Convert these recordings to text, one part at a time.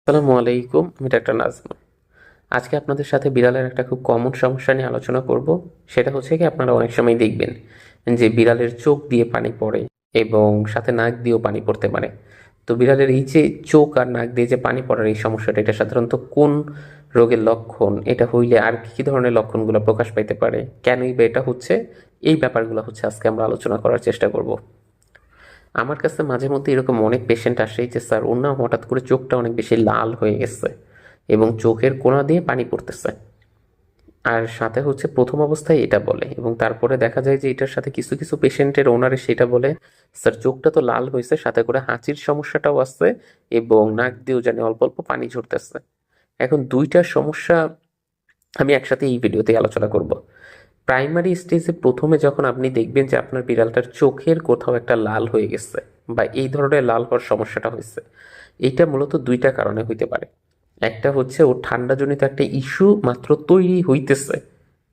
আসসালামু আলাইকুম, আমি ডাক্তার নাজমুল। আজকে আপনাদের সাথে বিড়ালের একটা খুব কমন সমস্যা নিয়ে আলোচনা করব। সেটা হচ্ছে কি, আপনারা অনেক সময় দেখবেন যে বিড়ালের চোখ দিয়ে পানি পড়ে এবং সাথে নাক দিয়েও পানি পড়তে পারে। তো বিড়ালের এই যে চোখ আর নাক দিয়ে যে পানি পড়ার এই সমস্যাটা, এটা সাধারণত কোন রোগের লক্ষণ, এটা হইলে আর কি কি ধরনের লক্ষণগুলো প্রকাশ পাইতে পারে, কেনই বা এটা হচ্ছে, এই ব্যাপারগুলো হচ্ছে আজকে আমরা আলোচনা করার চেষ্টা করব। আমার কাছে মাঝে মধ্যে এরকম অনেক পেশেন্ট আসে যে স্যার, ওর না হঠাৎ করে চোখটা অনেক বেশি লাল হয়ে গেছে এবং চোখের কোণা দিয়ে পানি পড়তেছে। আর সাথে হচ্ছে প্রথম অবস্থায় এটা বলে এবং তারপরে দেখা যায় যে এটার সাথে কিছু কিছু পেশেন্টের ওনারে সেটা বলে, স্যার চোখটা তো লাল হয়েছে, সাথে করে হাঁচির সমস্যাটাও আছে এবং নাক দিয়েও জানি অল্প অল্প পানি ঝরতেছে। এখন দুইটা সমস্যা আমি একসাথে এই ভিডিওতে আলোচনা করব। প্রাইমারি স্টেজে প্রথমে যখন আপনি দেখবেন যে আপনার বিড়ালটার চোখের কোথাও একটা লাল হয়ে গেছে বা এই ধরনের লাল হওয়ার সমস্যাটা হয়েছে, এইটা মূলত দুইটা কারণে হইতে পারে। একটা হচ্ছে ওর ঠান্ডাজনিত একটা ইস্যু মাত্র তৈরি হইতেছে,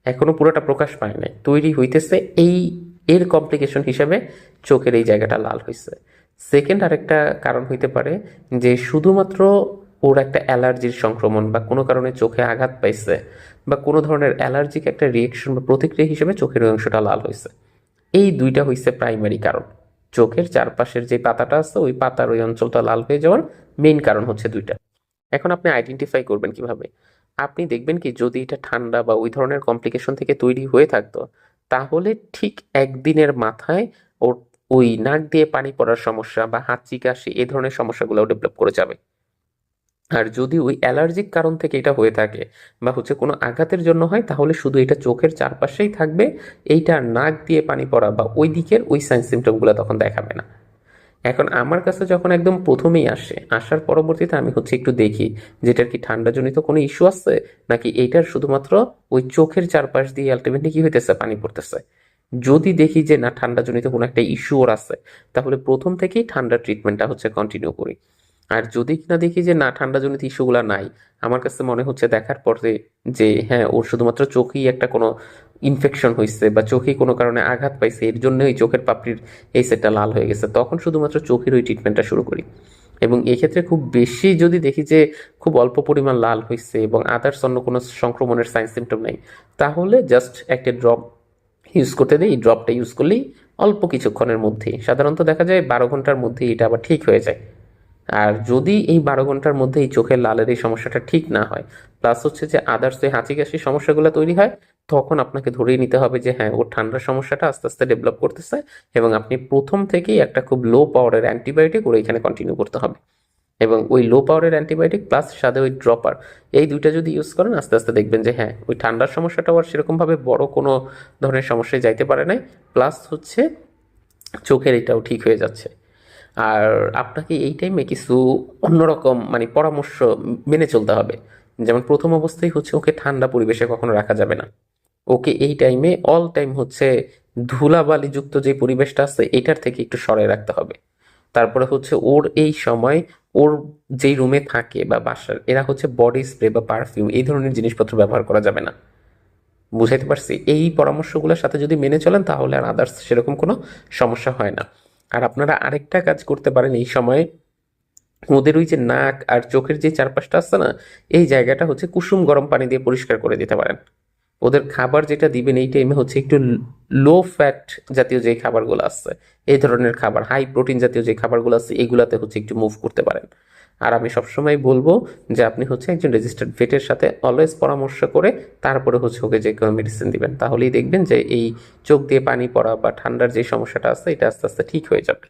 এখনো পুরোটা প্রকাশ পায় নাই, তৈরি হইতেছে, এই এর কমপ্লিকেশন হিসেবে চোখের এই জায়গাটা লাল হয়েছে। সেকেন্ড আরেকটা কারণ হইতে পারে যে শুধুমাত্র ওর একটা অ্যালার্জির সংক্রমণ বা কোনো কারণে চোখে আঘাত পাইছে বা কোনো ধরনের অ্যালার্জিক একটা রিয়েকশন বা প্রতিক্রিয়া হিসেবে চোখের ওই অংশটা লাল হয়েছে। এই দুইটা হইছে প্রাইমারি কারণ। চোখের চারপাশের যে পাতাটা আছে ওই পাতার ওই অঞ্চলটা লাল হয়ে যাওয়ার মেইন কারণ হচ্ছে দুইটা। এখন আপনি আইডেন্টিফাই করবেন কিভাবে? আপনি দেখবেন কি, যদি এটা ঠান্ডা বা ওই ধরনের কমপ্লিকেশন থেকে তৈরি হয়ে থাকতো, তাহলে ঠিক একদিনের মাথায় ওর ওই নাক দিয়ে পানি পড়ার সমস্যা বা হাঁচি কাশি এই ধরনের সমস্যাগুলো ডেভেলপ করে যাবে। আর যদি ওই অ্যালার্জিক কারণ থেকে এটা হয়ে থাকে বা হচ্ছে কোনো আঘাতের জন্য হয়, তাহলে শুধু এটা চোখের চারপাশেই থাকবে, এইটা নাক দিয়ে পানি পড়া বা ওই দিকের ওই সাইন সিমটমগুলো তখন দেখাবে না। এখন আমার কাছে যখন একদম প্রথমেই আসে, আসার পরবর্তীতে আমি হচ্ছে একটু দেখি যেটার কি ঠান্ডাজনিত কোনো ইস্যু আছে নাকি এইটার শুধুমাত্র ওই চোখের চারপাশ দিয়ে আলটিমেটলি কি হইতেছে, পানি পড়তেছে। যদি দেখি যে না, ঠান্ডাজনিত কোনো একটা ইস্যু ওর আছে, তাহলে প্রথম থেকেই ঠান্ডার ট্রিটমেন্টটা হচ্ছে কন্টিনিউ করি। আর যদি কিনা দেখি যে না, ঠান্ডাজনিত ইস্যুগুলো নাই, আমার কাছে মনে হচ্ছে দেখার পরে যে হ্যাঁ, ওর শুধুমাত্র চোখেই একটা কোনো ইনফেকশন হয়েছে বা চোখেই কোনো কারণে আঘাত পাইছে, এর জন্য ওই চোখের পাপড়ির এই সেটটা লাল হয়ে গেছে, তখন শুধুমাত্র চোখের ওই ট্রিটমেন্টটা শুরু করি। এবং এক্ষেত্রে খুব বেশি যদি দেখি যে খুব অল্প পরিমাণ লাল হয়েছে এবং আদার্স অন্য কোনো সংক্রমণের সাইন সিমটম নেই, তাহলে জাস্ট একটা ড্রপ ইউজ করতে দিই। এই ড্রপটা ইউজ করলেই অল্প কিছুক্ষণের মধ্যেই, সাধারণত দেখা যায় 12 ঘন্টার মধ্যেই এটা আবার ঠিক হয়ে যায়। আর যদি এই 12 ঘন্টার মধ্যে এই চোখের লালের এই সমস্যাটা ঠিক না হয়, প্লাস হচ্ছে যে আদার্স এই হাঁচি কাশির সমস্যাগুলো তৈরি হয়, তখন আপনাকে ধরেই নিতে হবে যে হ্যাঁ, ওর ঠান্ডার সমস্যাটা আস্তে আস্তে ডেভেলপ করতেছে এবং আপনি প্রথম থেকেই একটা খুব লো পাওয়ারের অ্যান্টিবায়োটিক ওর এখানে কন্টিনিউ করতে হবে। এবং ওই লো পাওয়ারের অ্যান্টিবায়োটিক প্লাস সাথে ওই ড্রপার, এই দুইটা যদি ইউজ করেন, আস্তে আস্তে দেখবেন যে হ্যাঁ, ওই ঠান্ডার সমস্যাটাও আর সেরকমভাবে বড় কোনো ধরনের সমস্যায় যাইতে পারে নাই, প্লাস হচ্ছে চোখের এটাও ঠিক হয়ে যাচ্ছে। আর আপনাকে এই টাইমে কিছু অন্যরকম মানে পরামর্শ মেনে চলতে হবে। যেমন প্রথম অবস্থায় হচ্ছে ওকে ঠান্ডা পরিবেশে কখনো রাখা যাবে না। ওকে এই টাইমে অল টাইম হচ্ছে ধুলাবালিযুক্ত যে পরিবেশটা আছে এটার থেকে একটু সরায় রাখতে হবে। তারপরে হচ্ছে ওর এই সময় ওর যেই রুমে থাকে বা বাসার, এরা হচ্ছে বডি স্প্রে বা পারফিউম এই ধরনের জিনিসপত্র ব্যবহার করা যাবে না। বুঝাইতে পারছি? এই পরামর্শগুলোর সাথে যদি মেনে চলেন, তাহলে আর আদার্স সেরকম কোনো সমস্যা হয় না। আর আপনারা আরেকটা কাজ করতে পারেন এই সময়ে, ওদের ওই যে নাক আর চোখের যে চারপাশটা আছে না, এই জায়গাটা হচ্ছে কুসুম গরম পানি দিয়ে পরিষ্কার করে দিতে পারেন। ওদের খাবার যেটা দিবেন এই টাইমে হচ্ছে একটু লো ফ্যাট জাতীয় যে খাবারগুলো আছে, এই ধরনের খাবার, হাই প্রোটিন জাতীয় যে খাবারগুলো আছে, এগুলাতে হচ্ছে একটু মুভ করতে পারেন। আর আমি সবসময় বলবো যে আপনি হচ্ছে একজন রেজিস্টার্ড ভেটের সাথে অলওয়েজ পরামর্শ করে তারপরে হচ্ছে ওকে যে কোনো মেডিসিন দিবেন, তাহলেই দেখবেন যে এই চোখ দিয়ে পানি পড়া বা ঠান্ডার যে সমস্যাটা আছে এটা আস্তে আস্তে ঠিক হয়ে যাবে।